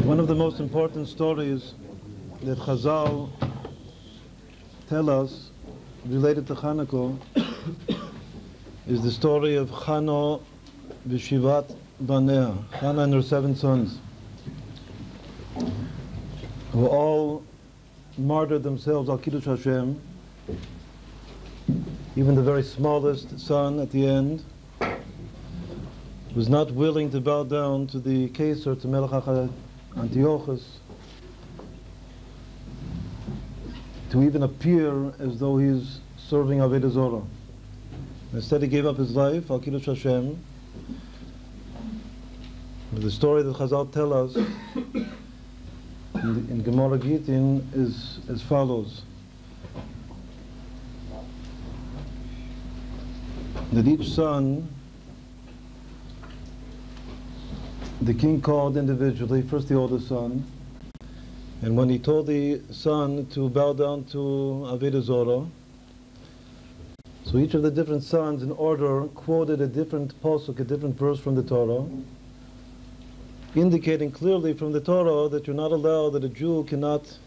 One of the most important stories that Chazal tell us related to Hanukkah is the story of Chana v'shivat banea, Chana and her 7 sons, who all martyred themselves al Kiddush Hashem. Even the very smallest son at the end was not willing to bow down to the Caesar, to Melech Antiochus, to even appear as though he's serving Avodah Zorah. Instead he gave up his life, al Kiddush Hashem. But the story that Chazal tell us in Gemara Gittin is as follows: that each son, the king called individually, first the oldest son, and when he told the son to bow down to Avodah Zorah, so each of the different sons in order quoted a different pasuk, a different verse from the Torah, indicating clearly from the Torah that you're not allowed, that a Jew cannot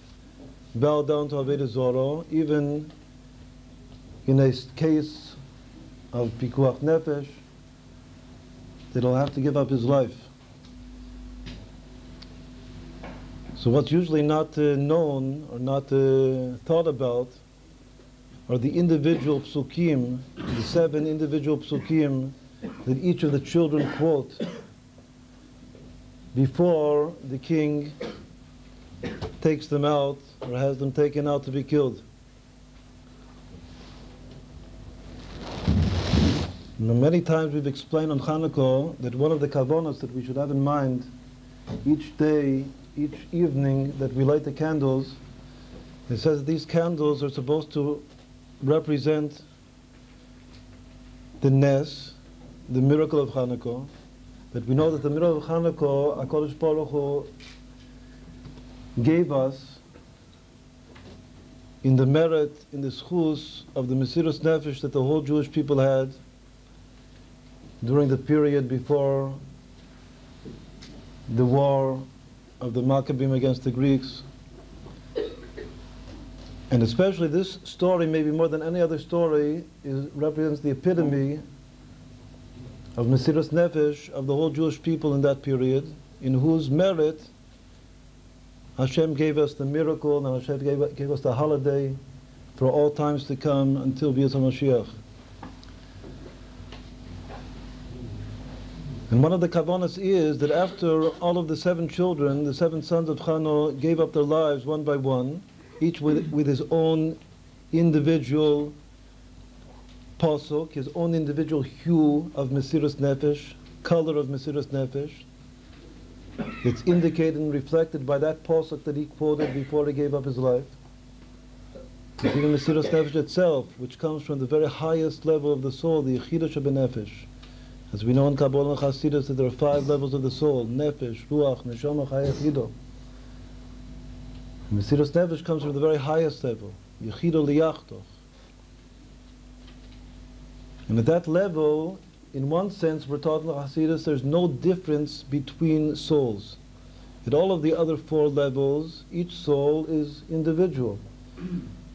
bow down to Avodah Zorah, even in a case of pikuach nefesh, that he'll have to give up his life. So what's usually not known or not thought about are the individual psukim, the 7 individual psukim that each of the children quote before the king takes them out or has them taken out to be killed. Now, many times we've explained on Hanukkah that one of the kavanos that we should have in mind each day, each evening that we light the candles, it says these candles are supposed to represent the Nes, the miracle of Hanukkah. That we know that the miracle of Hanukkah, HaKadosh Baruch Hu gave us in the merit, in the schus of the Mesirus Nefesh that the whole Jewish people had during the period before the war of the Maccabees against the Greeks. And especially this story, maybe more than any other story, represents the epitome of Mesirus Nefesh of the whole Jewish people in that period, in whose merit Hashem gave us the miracle and Hashem gave us the holiday for all times to come until Bias HaMashiach. And one of the kavanas is that after all of the 7 children, the 7 sons of Chana, gave up their lives one by one, each with his own individual posuk, his own individual hue of Mesiras Nefesh, color of Mesiras Nefesh. It's indicated and reflected by that posuk that he quoted before he gave up his life. It's even Mesiras Nefesh itself, which comes from the very highest level of the soul, the Yechidah Shebenefesh. As we know in Kabbalah and Chassidus that there are 5 levels of the soul: Nefesh, Ruach, Neshama, Chaya, Yechidah. Mesiras Nefesh comes from the very highest level, Yechidah Liyachtoch. And at that level, in one sense, we're taught in the Chassidus, there's no difference between souls. At all of the other 4 levels, each soul is individual,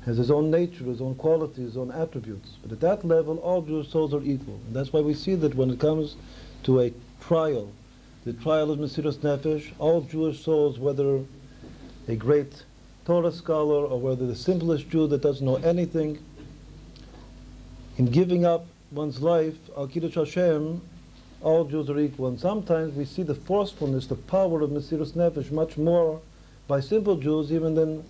has his own nature, his own qualities, his own attributes. But at that level, all Jewish souls are equal. And that's why we see that when it comes to a trial, the trial of Mesiras Nefesh, all Jewish souls, whether a great Torah scholar or whether the simplest Jew that doesn't know anything, in giving up one's life, al Kiddush Hashem, all Jews are equal. And sometimes we see the forcefulness, the power of Mesiras Nefesh much more by simple Jews even than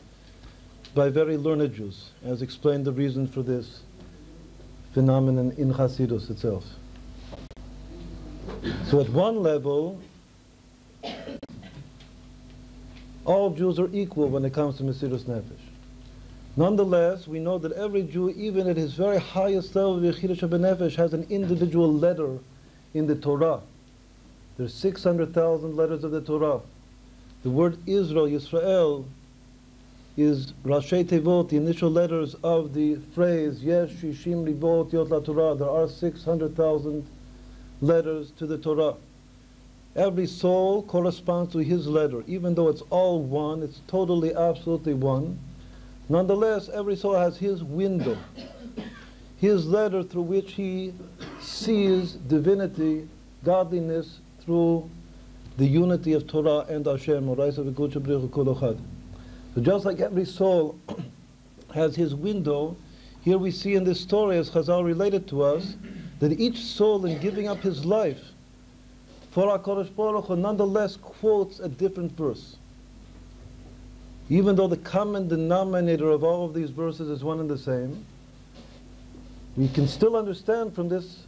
by very learned Jews, as explained the reason for this phenomenon in Hasidus itself. So at one level, all Jews are equal when it comes to Mesiras Nefesh. Nonetheless, we know that every Jew, even at his very highest level of Yechidah Shebenefesh, has an individual letter in the Torah. There's 600,000 letters of the Torah. The word Israel, Yisrael, is Rashi Tevot, the initial letters of the phrase Yesh Shishim Ribot Yot LaTorah. There are 600,000 letters to the Torah. Every soul corresponds to his letter. Even though it's all one, it's totally, absolutely one. Nonetheless, every soul has his window, his letter through which he sees divinity, godliness, through the unity of Torah and Hashem. So just like every soul has his window, here we see in this story, as Chazal related to us, that each soul in giving up his life for HaKadosh Baruch Hu nonetheless quotes a different verse. Even though the common denominator of all of these verses is one and the same, we can still understand from this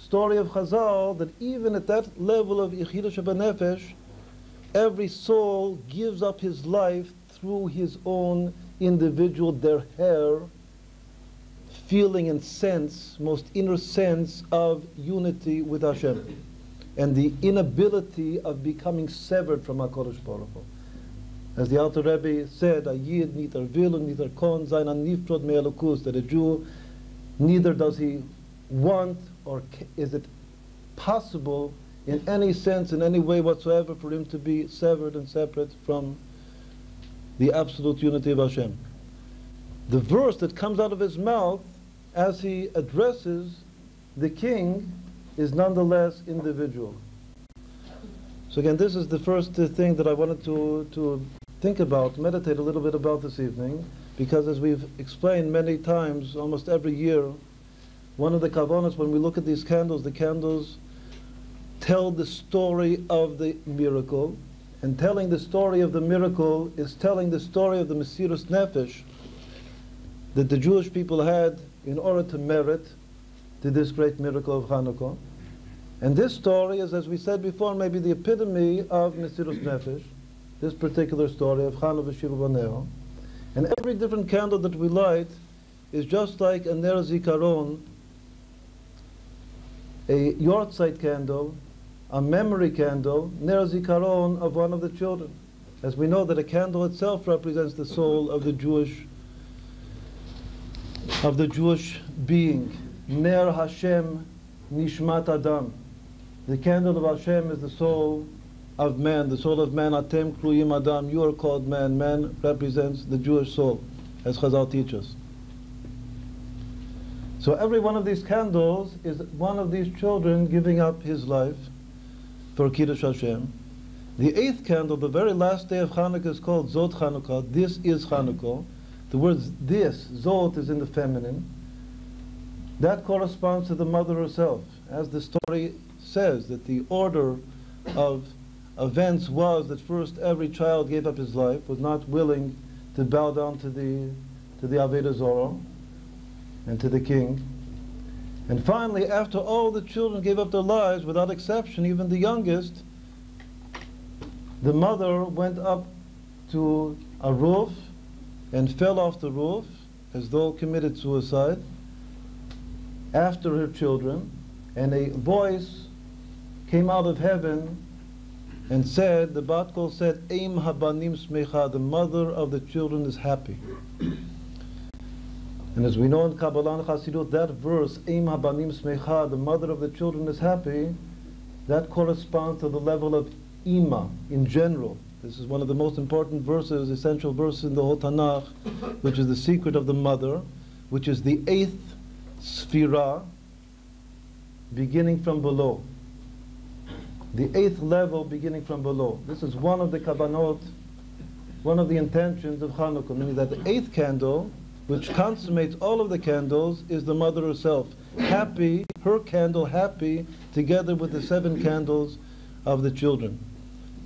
story of Chazal that even at that level of Yechidah Shebenefesh, every soul gives up his life through his own individual derher, feeling and sense, most inner sense of unity with Hashem, and the inability of becoming severed from HaKadosh Baruch Hu. As the Alter Rebbe said, a Yid nitar will and nitar kon zayin nifrod me'elokus, that a Jew, neither does he want or is it possible in any sense, in any way whatsoever, for him to be severed and separate from the absolute unity of Hashem. The verse that comes out of his mouth as he addresses the king is nonetheless individual. So again, this is the first thing that I wanted to think about, meditate a little bit about this evening, because as we've explained many times, almost every year, one of the kavanos, when we look at these candles, the candles tell the story of the miracle, and telling the story of the miracle is telling the story of the Mesiras Nefesh that the Jewish people had in order to merit to this great miracle of Hanukkah. And this story is, as we said before, maybe the epitome of Mesiras Nefesh, this particular story of Chana v'Shiva v'Neo. And every different candle that we light is just like a ner zikaron, a yortzeit candle, a memory candle, ner zikaron of one of the children. As we know that a candle itself represents the soul of the Jewish being. Ner Hashem nishmat adam. The candle of Hashem is the soul of man. The soul of man, atem kruyim adam. You are called man. Man represents the Jewish soul, as Chazal teaches. So every one of these candles is one of these children giving up his life for Kiddush Hashem. The 8th candle, the very last day of Hanukkah, is called Zot Chanukah. This is Hanukkah. The word this, Zot, is in the feminine. That corresponds to the mother herself. As the story says, that the order of events was that first every child gave up his life, was not willing to bow down to the Avodah Zorah and to the king. And finally, after all the children gave up their lives, without exception, even the youngest, the mother went up to a roof and fell off the roof as though committed suicide after her children, and a voice came out of heaven and said, the Bat Kol said, Eim habanim smecha, the mother of the children is happy. And as we know in Kabbalah and Chassidut, that verse, Eim habanim smecha, the mother of the children is happy, that corresponds to the level of Ima in general. This is one of the most important verses, essential verses in the whole Tanakh, which is the secret of the mother, which is the 8th Sphira, beginning from below. The 8th level beginning from below. This is one of the Kabbanot, one of the intentions of Hanukkah, meaning that the 8th candle, which consummates all of the candles, is the mother herself. Happy, her candle happy, together with the 7 candles of the children.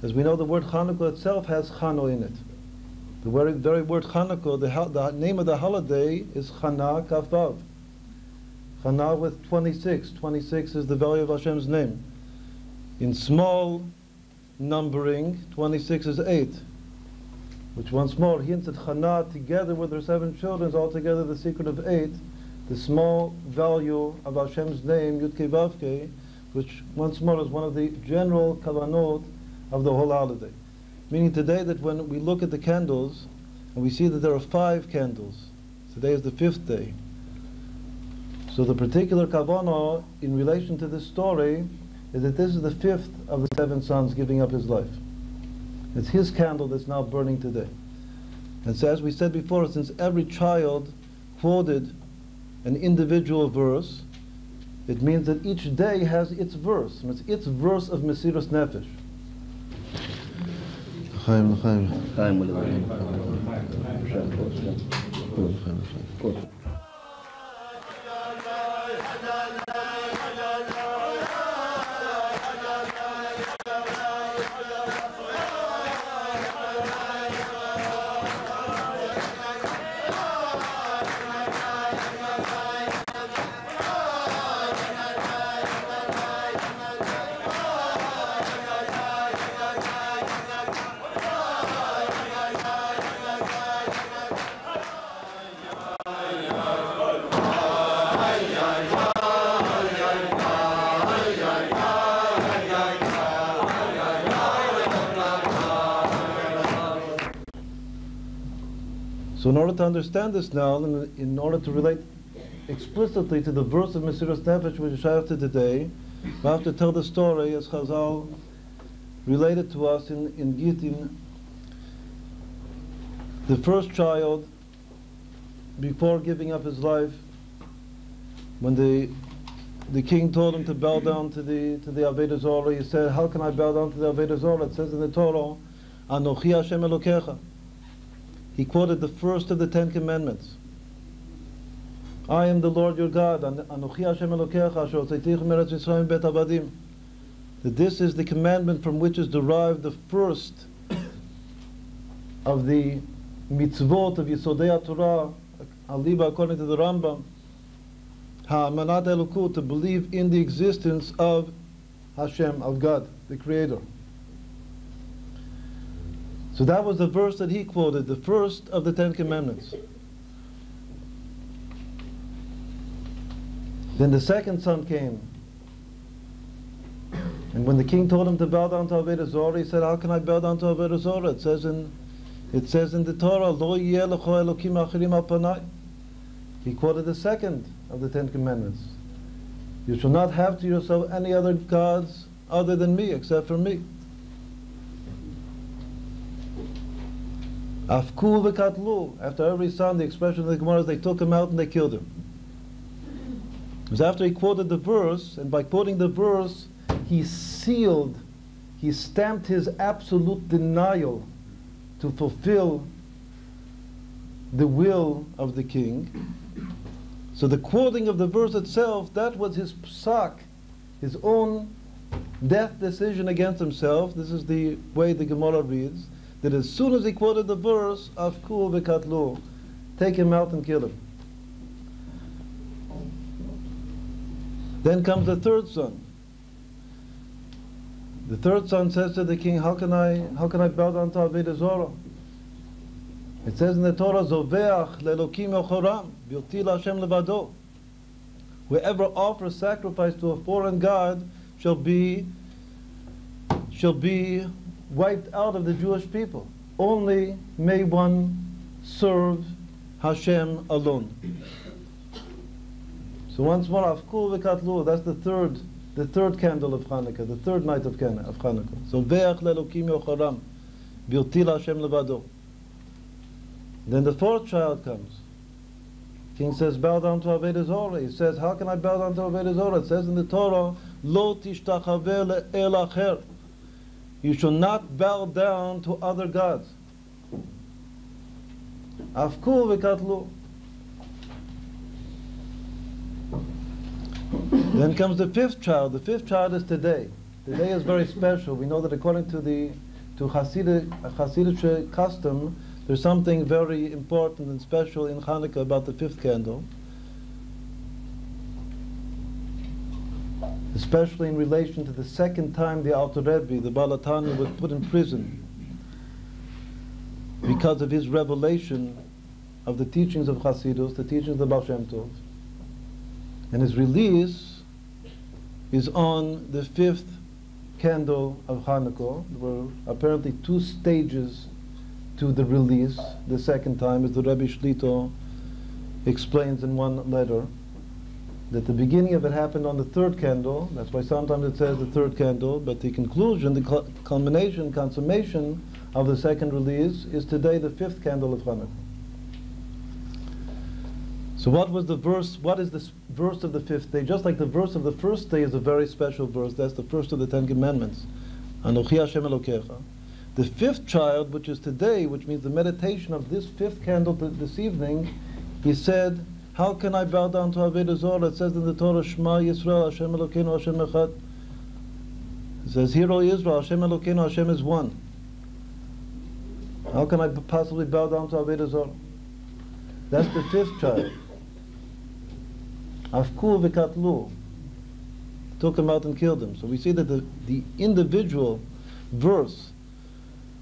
As we know, the word Hanukkah itself has Chano in it. The very word Hanukkah, the name of the holiday is Chana Kaf-Vav. Chana with 26. 26 is the value of Hashem's name. In small numbering, 26 is 8. Which once more hints at Chana together with her 7 children is altogether the secret of 8. The small value of Hashem's name, Yud Kei Vav Kei, which once more is one of the general kavanot of the whole holiday. Meaning today that when we look at the candles, and we see that there are 5 candles, today is the 5th day. So the particular kavanah in relation to this story is that this is the 5th of the 7 sons giving up his life. It's his candle that's now burning today. And so as we said before, since every child quoted an individual verse, it means that each day has its verse. And it's its verse of Mesiras Nefesh. So in order to understand this now, and in order to relate explicitly to the verse of Mesiras Nefesh which is shaykh to today, we have to tell the story as Chazal related to us in Gittin. The first child, before giving up his life, when the king told him to bow down to the Avodah Zorah, he said, how can I bow down to the Avodah Zorah? It says in the Torah, Anochi Hashem Elokecha. He quoted the first of the 10 commandments. I am the Lord your God. Anochi Hashem Elokecha asher hotzeiticha me'eretz Yisrael bet avadim. That this is the commandment from which is derived the first of the mitzvot of Yisodei Torah, Aliba according to the Rambam, Ha'amanat Elokut, to believe in the existence of Hashem, of God, the Creator. So that was the verse that he quoted, the first of the 10 commandments. Then the second son came. And when the king told him to bow down to Avodah Zorah, he said, how can I bow down to Avodah Zorah? It says in the Torah, Lo yeh lecho elokim achirim al panai. He quoted the second of the 10 commandments. You shall not have to yourself any other gods other than me, except for me. Afku v'katlu. After every son, the expression of the Gemara is they took him out and they killed him. It was after he quoted the verse, and by quoting the verse, he stamped his absolute denial to fulfill the will of the king. So the quoting of the verse itself, that was his psak, his own death decision against himself. This is the way the Gemara reads, that as soon as he quoted the verse, Afku v'katlu, take him out and kill him. Then comes the third son. The third son says to the king, how can I bow down to Avodah Zorah? It says in the Torah, Zoveach le'elokim yochoram, b'yoti la'Hashem levado. Whoever offers sacrifice to a foreign god shall be wiped out of the Jewish people. Only may one serve Hashem alone. So once more, Afkul v'katlu, that's the third candle of Hanukkah, the third night of Hanukkah. So ve'ach le'elokim yochoram, b'yoti la'Hashem levado. Then the fourth child comes. King says, bow down to Avodah Zorah. He says, how can I bow down to Avodah Zorah? It says in the Torah, Lo tishtachaveh le'el acher. You shall not bow down to other gods. Afku v'katlu. Then comes the fifth child. The fifth child is today. Today is very special. We know that according to Hasidic custom, there's something very important and special in Hanukkah about the fifth candle, especially in relation to the second time the Alter Rebbe, the Baal HaTanya, was put in prison because of his revelation of the teachings of Hasidus, the teachings of the Baal Shem Tov. And his release is on the fifth candle of Hanukkah. There were apparently two stages to the release. The second time, as the Rebbe Shlito explains in one letter, that the beginning of it happened on the third candle. That's why sometimes it says the third candle, but the conclusion, the culmination, consummation of the second release is today, the fifth candle of Hanukkah. So what was the verse? What is this verse of the fifth day? Just like the verse of the first day is a very special verse. That's the first of the Ten Commandments. Anochi Hashem Elokecha. The fifth child, which is today, which means the meditation of this fifth candle this evening, he said, how can I bow down to Avodah Zorah? It says in the Torah, Shema Yisrael, Hashem Elokeinu, Hashem Echad. It says, Hear, O Israel, Hashem Elokeinu, Hashem is one. How can I possibly bow down to Avodah Zorah? That's the fifth child. Afku v'katlu. Took him out and killed him. So we see that the individual verse,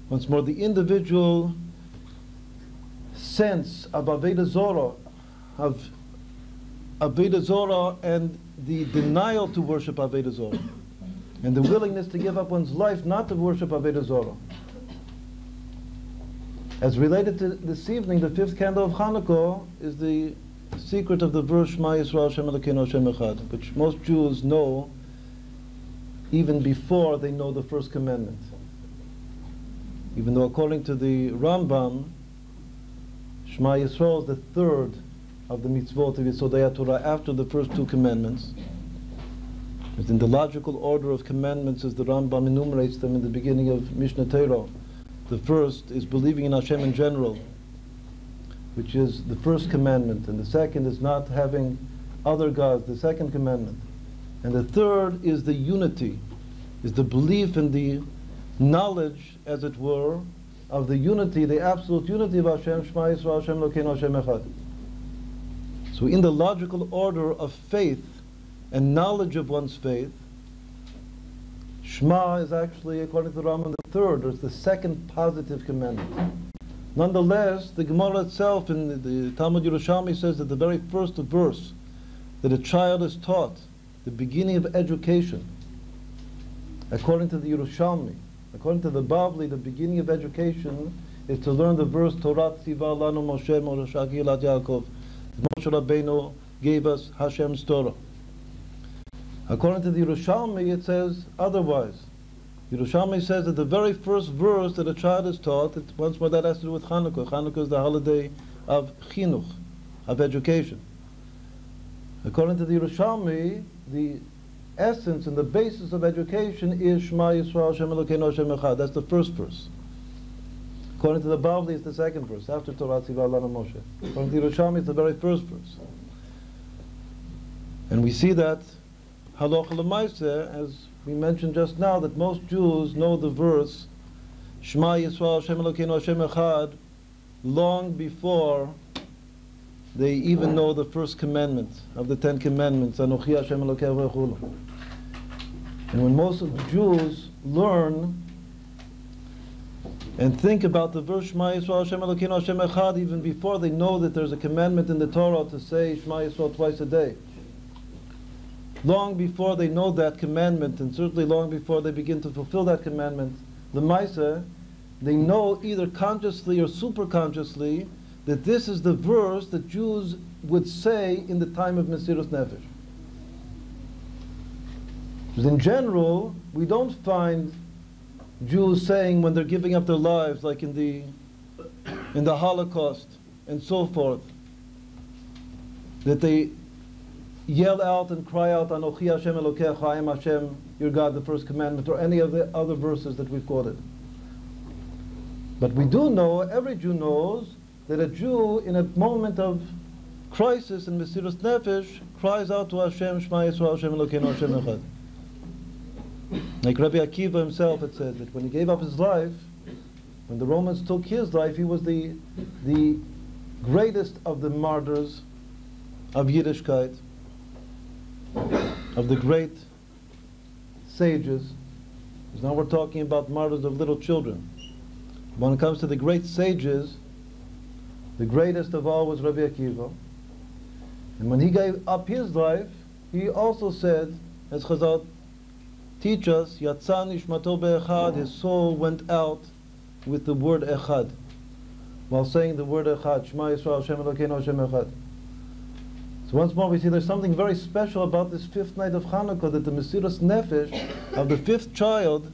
once more, the individual sense of Avodah Zorah, and the denial to worship Avodah Zorah, and the willingness to give up one's life not to worship Avodah Zorah. As related to this evening, the fifth candle of Hanukkah is the secret of the verse Shema Yisrael Hashem Elokeinu Hashem Echad, which most Jews know even before they know the first commandment. Even though according to the Rambam, Shema Yisrael is the third of the mitzvot of Yesodei HaTorah after the first two commandments. It's in the logical order of commandments as the Rambam enumerates them in the beginning of Mishnah Torah. The first is believing in Hashem in general, which is the first commandment, and the second is not having other gods, the second commandment. And the third is the unity, is the belief in the knowledge, as it were, of the unity, the absolute unity of Hashem, Shema Yisrael, Hashem Elokeinu, Hashem Echad. So in the logical order of faith and knowledge of one's faith, Shema is actually, according to the Rambam, the third, or it's the second positive commandment. Nonetheless, the Gemara itself in the Talmud Yerushalmi says that the very first verse that a child is taught, the beginning of education, according to the Yerushalmi, according to the Bavli, the beginning of education is to learn the verse Torah Tziva Lanu Moshe Morashaki Elat Yaakov. Moshe Rabbeinu gave us Hashem's Torah. According to the Yerushalmi, it says otherwise. Yerushalmi says that the very first verse that a child is taught, once more that has to do with Hanukkah. Hanukkah is the holiday of chinuch, of education. According to the Yerushalmi, the essence and the basis of education is Shema Yisrael Hashem Elokeinu Hashem Echad. That's the first verse. According to the Bavli, it's the second verse, after Torah Tziva Lanu Moshe. According to the Yerushalmi, it's the very first verse. And we see that halacha l'maaseh, as we mentioned just now, that most Jews know the verse Shema Yisrael Hashem Elokeinu Hashem Echad long before they even know the first commandment of the 10 Commandments, Anochi Hashem Elokeinu v'chulu. And when most of the Jews learn and think about the verse Shema Yisrael Hashem Elokeinu Hashem Echad, even before they know that there's a commandment in the Torah to say Shema Yisrael twice a day, long before they know that commandment, and certainly long before they begin to fulfill that commandment, L'maaseh, they know either consciously or superconsciously that this is the verse that Jews would say in the time of Mesiras Nefesh. Because in general, we don't find Jews saying when they're giving up their lives, like in the Holocaust and so forth, that they yell out and cry out, Anochi Hashem Elokecha, I am Hashem, your God, the first commandment, or any of the other verses that we've quoted. But we do know, every Jew knows, that a Jew in a moment of crisis in Mesiras Nefesh cries out to Hashem, Shema Yisrael Hashem Elokeinu Hashem Echad. Like Rabbi Akiva himself had said, that when he gave up his life, when the Romans took his life, he was the greatest of the martyrs of Yiddishkeit, of the great sages. Because now we're talking about martyrs of little children. When it comes to the great sages, the greatest of all was Rabbi Akiva. And when he gave up his life, he also said, as Chazal teach us, Yatsa nishmato be'echad, his soul went out with the word echad, while saying the word echad, Shema Yisrael Hashem Elokeinu Hashem Echad. So once more we see there's something very special about this fifth night of Hanukkah, that the Mesiras Nefesh of the fifth child,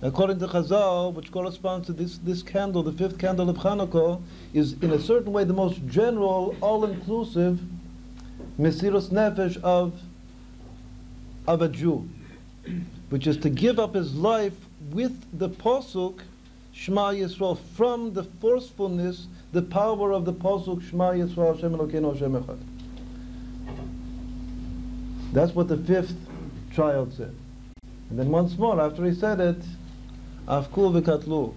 according to Chazal, which corresponds to this candle, the fifth candle of Hanukkah, is in a certain way the most general, all-inclusive Mesiras Nefesh of a Jew, which is to give up his life with the Pasuk Shema Yisrael, from the forcefulness, the power of the Pasuk Shema Yisrael Hashem Elokeinu Hashem Echad. That's what the fifth child said. And then once more, after he said it, Afku v'katlu.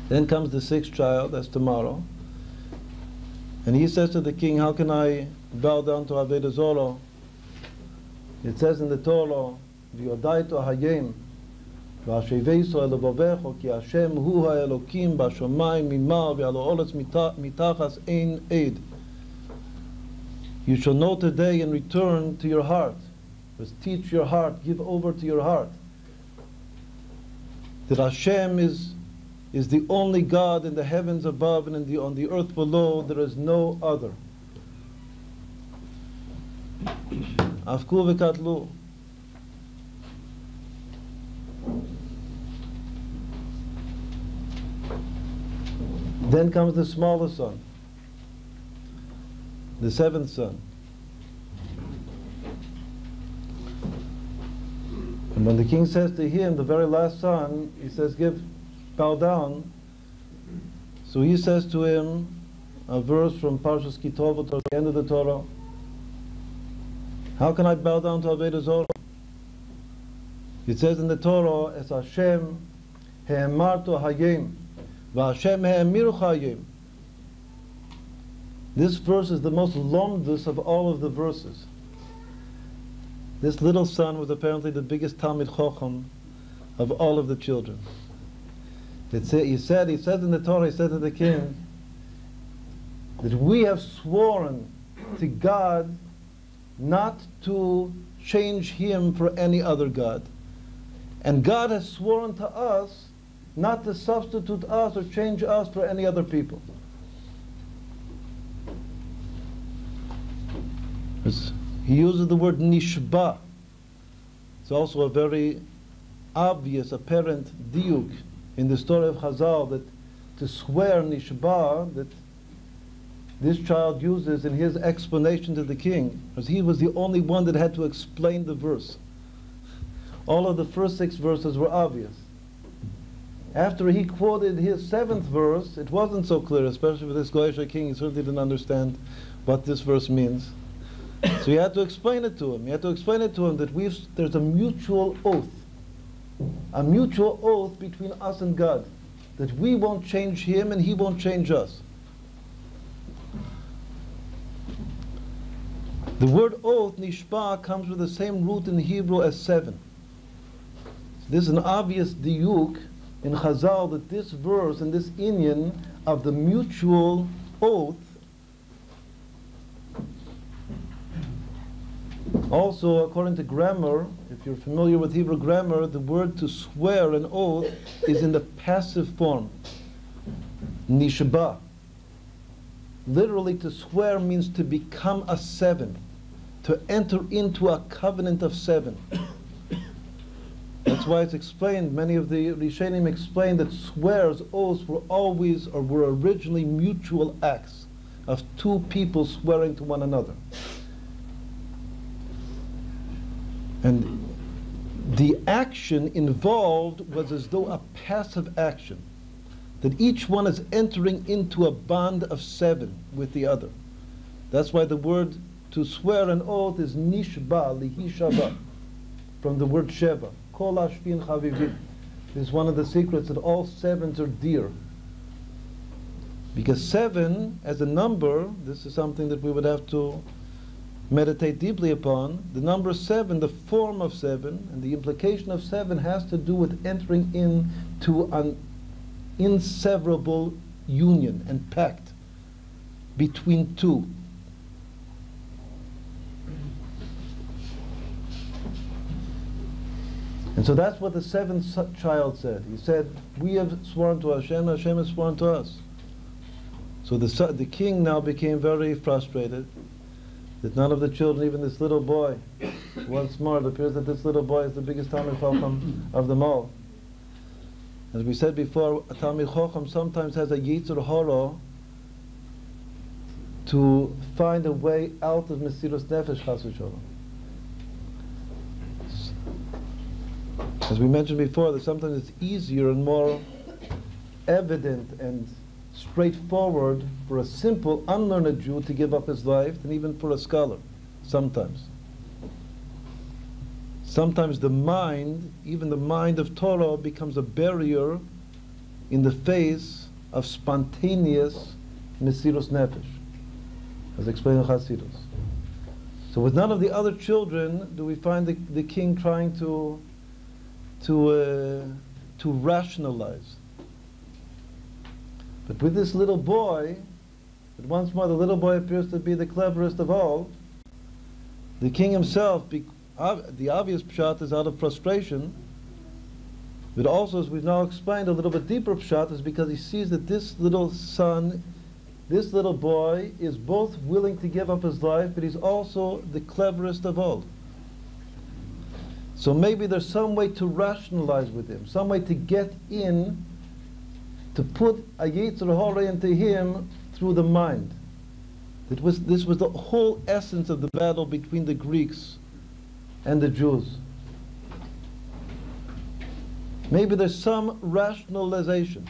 Then comes the sixth child, that's tomorrow. And he says to the king, how can I bow down to Avodah Zarah? It says in the Torah, V'yodaitu hayem, v'ashevei Yisrael levavecho, ki Hashem hu ha'elokim b'shamayim mimar v'alo oretz mitachas ein eid. You shall know today and return to your heart. Just teach your heart, give over to your heart, that Hashem is the only God in the heavens above and on the earth below. There is no other. Afku v'katlu. Then comes the smallest son, the seventh son. And when the king says to him, the very last son, he says, bow down. So he says to him a verse from Parshas Kitovot, at the end of the Torah. How can I bow down to Avodah Zarah? It says in the Torah, Es Hashem he'emarto hayem, v'Hashem he'emiru hayem. This verse is the most lomdus of all of the verses. This little son was apparently the biggest Talmid Chacham of all of the children. He said in the Torah, he said to the king, that we have sworn to God not to change him for any other God. And God has sworn to us not to substitute us or change us for any other people. He uses the word nishba. It's also a very obvious, apparent diuk in the story of Chazal, that to swear nishba, that this child uses in his explanation to the king, because he was the only one that had to explain the verse. All of the first 6 verses were obvious. After he quoted his 7th verse, it wasn't so clear, especially for this Goyish king. He certainly didn't understand what this verse means. So he had to explain it to him. He had to explain it to him that there's a mutual oath between us and God, that we won't change him and he won't change us. The word oath, nishba, comes with the same root in Hebrew as 7. So this is an obvious diuk in Chazal, that this verse and this inyan of the mutual oath, also according to grammar, if you're familiar with Hebrew grammar, the word to swear an oath is in the passive form, nishba. Literally, to swear means to become a 7, to enter into a covenant of 7. That's why it's explained, many of the Rishonim explain that swears, oaths were always, or were originally, mutual acts of 2 people swearing to one another. And the action involved was as though a passive action, that each one is entering into a bond of 7 with the other. That's why the word to swear an oath is nishba, lihi shava, from the word sheva. Kol hashvin chavivim. This is one of the secrets, that all 7s are dear. Because 7, as a number, this is something that we would have to meditate deeply upon. The number 7, the form of 7, and the implication of 7 has to do with entering into an inseverable union and pact between 2. And so that's what the 7th child said. He said, we have sworn to Hashem, Hashem has sworn to us. So the king now became very frustrated that none of the children, even this little boy, once more, it appears that this little boy is the biggest Talmid Chacham of them all. As we said before, a Talmid Chacham sometimes has a Yetzer Hara to find a way out of Mesiras Nefesh, Chas v'Shalom. As we mentioned before, that sometimes it's easier and more evident and straightforward for a simple, unlearned Jew to give up his life than even for a scholar, sometimes. Sometimes the mind, even the mind of Torah, becomes a barrier in the face of spontaneous Mesiras Nefesh, as explained in Chassidus. So with none of the other children do we find the king trying to rationalize. But with this little boy, but once more the little boy appears to be the cleverest of all, the king himself, the obvious pshat is out of frustration, but also, as we've now explained, a little bit deeper pshat is because he sees that this little son, this little boy, is both willing to give up his life, but he's also the cleverest of all. So maybe there's some way to rationalize with him, some way to get in, to put a Yetzer Hara into him through the mind. This was the whole essence of the battle between the Greeks and the Jews. Maybe there's some rationalization.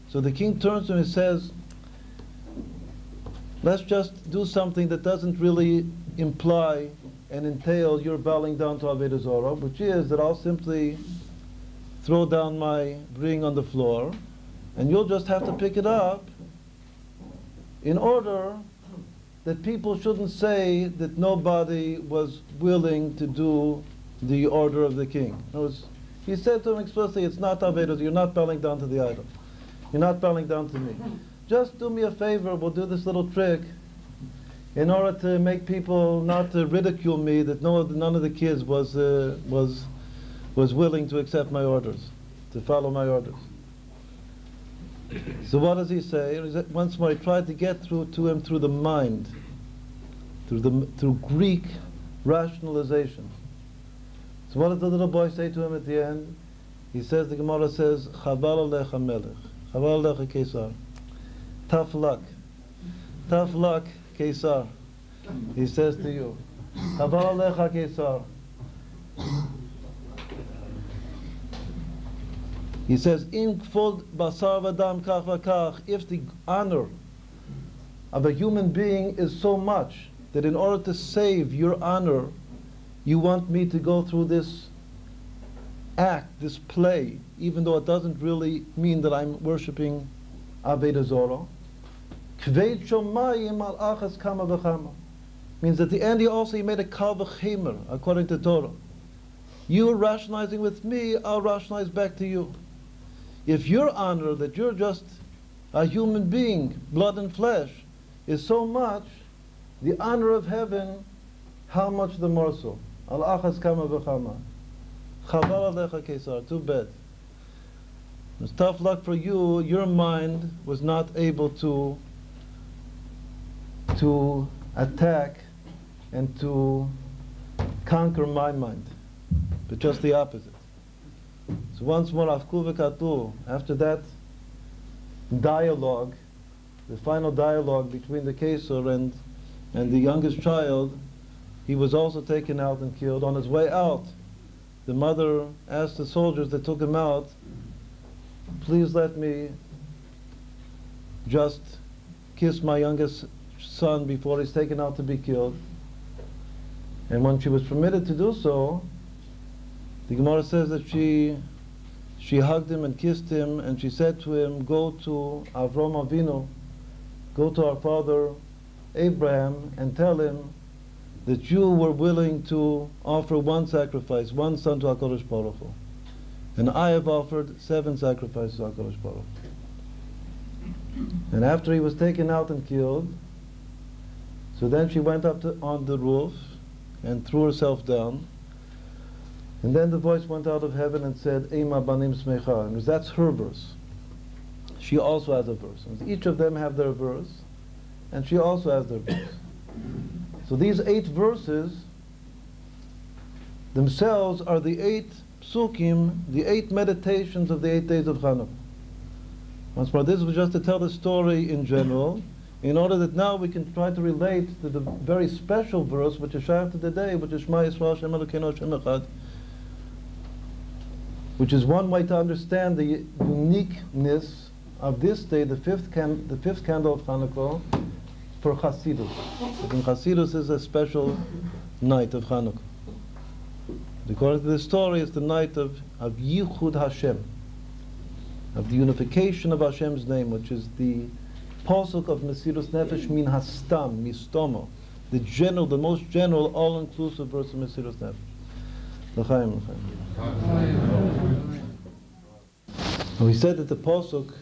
So the king turns to him and says, let's just do something that doesn't really imply and entail your bowing down to Avodah Zarah, which is that I'll simply throw down my ring on the floor, and you'll just have to pick it up in order that people shouldn't say that nobody was willing to do the order of the king. In other words, he said to him explicitly, it's not Avodah, you're not bowing down to the idol. You're not bowing down to me. Just do me a favor, we'll do this little trick in order to make people not ridicule me that none of the kids was was willing to accept my orders, to follow my orders. So what does he say? Once more, he tried to get through to him through the mind, through Greek rationalization. So what does the little boy say to him at the end? He says, the Gemara says, Chaval alecha melech, Chaval alecha Kesar. Tough luck, Kesar. He says to you, Chaval alecha Kesar. He says, "In kvod basar v'dam kach v'kach." If the honor of a human being is so much that in order to save your honor, you want me to go through this act, this play, even though it doesn't really mean that I'm worshiping Avodah Zorah. Kved shomayim al achas kama v'chama. Means at the end he made a kal v'chemer, according to Torah. You are rationalizing with me, I'll rationalize back to you. If your honor, that you're just a human being, blood and flesh, is so much, the honor of heaven, how much the more so? Al achas kama v'chama. Chaval alecha Kesar, too bad. It's tough luck for you, your mind was not able to attack and to conquer my mind, but just the opposite. So once more, afku v'katu, after that dialogue, the final dialogue between the Kesar and the youngest child, he was also taken out and killed. On his way out, the mother asked the soldiers that took him out, please let me just kiss my youngest son before he's taken out to be killed. And when she was permitted to do so, the Gemara says that she hugged him and kissed him, and she said to him, go to Avram Avinu, go to our father Abraham, and tell him that you were willing to offer one sacrifice, one son to HaKadosh Baruch Hu. And I have offered 7 sacrifices to HaKadosh Baruch Hu. And after he was taken out and killed, so then she went up on the roof and threw herself down. And then the voice went out of heaven and said, Eima banim smecha. And that's her verse. She also has a verse. And each of them have their verse, and she also has their verse. So these 8 verses themselves are the 8 psukim, the 8 meditations of the 8 days of Chana. Once more, this was just to tell the story in general, in order that now we can try to relate to the very special verse which is shaykh to the day, which is Shema Yisrael Hashem Elokeinu Hashem Echad, which is one way to understand the uniqueness of this day, the fifth candle of Hanukkah, for Chassidus. And Chassidus is a special night of Hanukkah. According to the story, it's the night of Yichud Hashem, of the unification of Hashem's name, which is the pasuk of Mesirus Nefesh min hastam, mistomo, the general, the most general, all-inclusive verse of Mesirus Nefesh. L'chaim, l'chaim. We said that the pasuk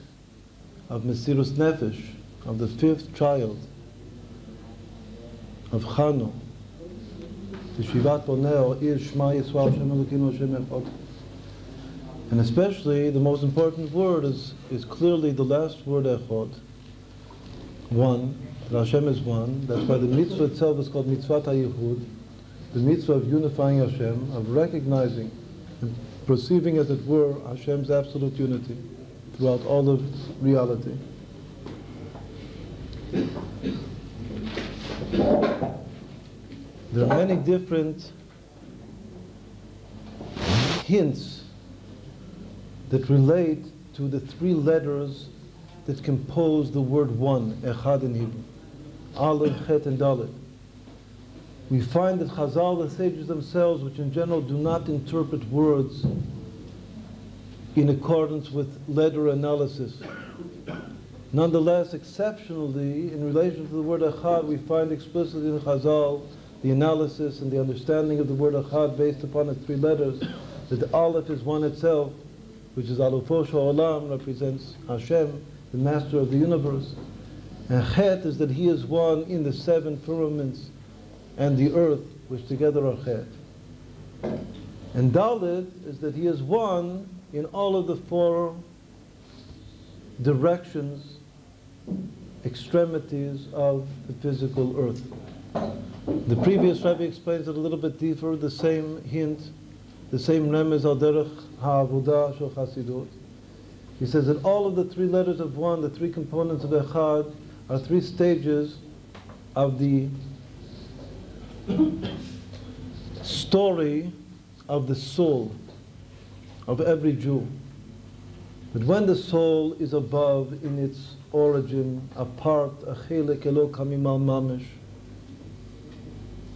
of Mesirus Nefesh, of the 5th child of Chana, the Shivat Boneo, is Shema Yisrael Hashem Elokeinu Hashem Echad. And especially the most important word is clearly the last word, Echad. One, that Hashem is one. That's why the mitzvah itself is called Mitzvat HaYichud, the mitzvah of unifying Hashem, of recognizing and perceiving, as it were, Hashem's absolute unity throughout all of reality. There are many different hints that relate to the 3 letters that compose the word one, Echad in Hebrew, Aleph, Chet, and Dalet. We find that Chazal, the sages themselves, which in general do not interpret words in accordance with letter analysis, nonetheless, exceptionally, in relation to the word Echad, we find explicitly in Chazal the analysis and the understanding of the word Echad based upon its 3 letters, that the Aleph is one itself, which is Alufo Sha'olam, represents Hashem, the master of the universe. And Chet is that he is one in the 7 firmaments and the earth, which together are Chet. And Dalet is that he is one in all of the four directions, extremities of the physical earth. The previous Rabbi explains it a little bit deeper, the same hint, the same remez al derech ha'avodah shel Chasidut. He says that all of the three letters of one, the three components of Echad, are three stages of the story of the soul of every Jew. But when the soul is above in its origin, apart, a chelek elo kamimal mamish,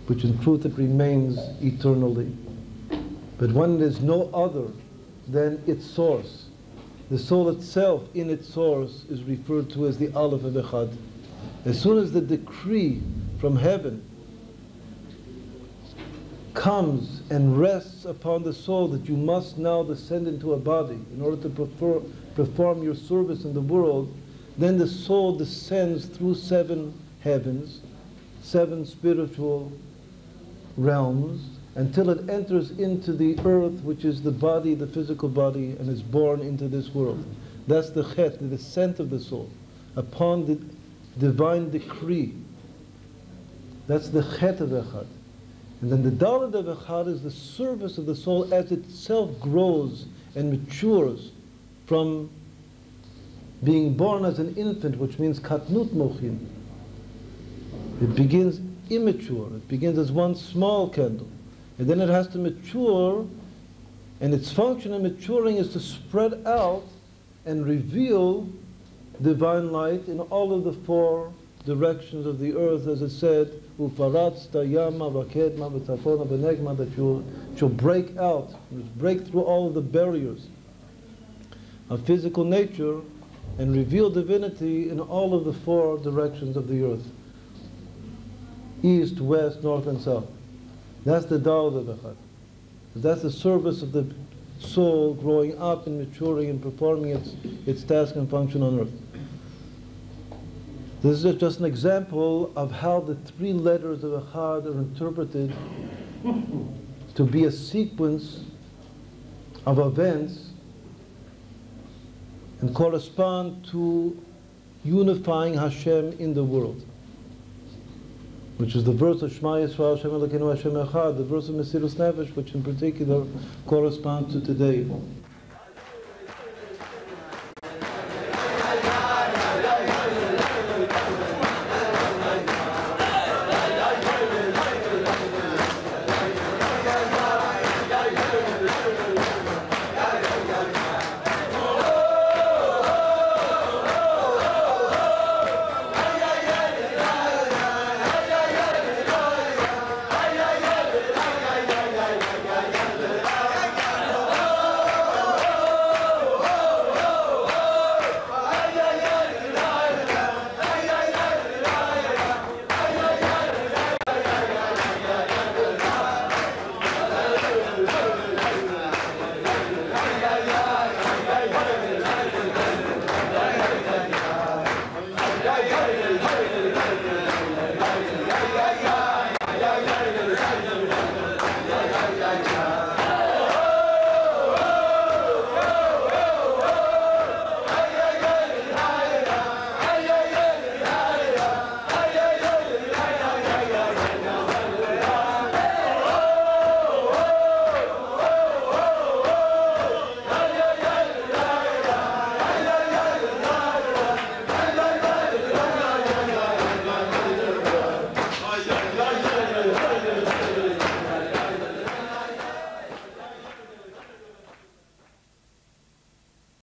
which in truth it remains eternally. But when there is no other than its source, the soul itself in its source is referred to as the Aleph of Echad. As soon as the decree from heaven comes and rests upon the soul that you must now descend into a body in order to perform your service in the world, then the soul descends through 7 heavens, 7 spiritual realms, until it enters into the earth, which is the body, the physical body, and is born into this world. That's the chet, the descent of the soul, upon the divine decree. That's the chet of Echad. And then the dalet of Echad is the service of the soul as it itself grows and matures from being born as an infant, which means katnut mochin. It begins immature. It begins as one small candle. And then it has to mature, and its function in maturing is to spread out and reveal divine light in all of the 4 directions of the earth, as it said, Ufaratsta yama v'kedma v'tzafona v'negma, that you'll break out, break through all of the barriers of physical nature and reveal divinity in all of the 4 directions of the earth. East, west, north, and south. That's the dalet of Echad. That's the service of the soul growing up and maturing and performing its task and function on earth. This is just an example of how the 3 letters of Echad are interpreted to be a sequence of events and correspond to unifying Hashem in the world, which is the verse of Shema Yisrael Hashem Elokeinu Hashem Echad, the verse of Mesirus Nefesh, which in particular corresponds to today.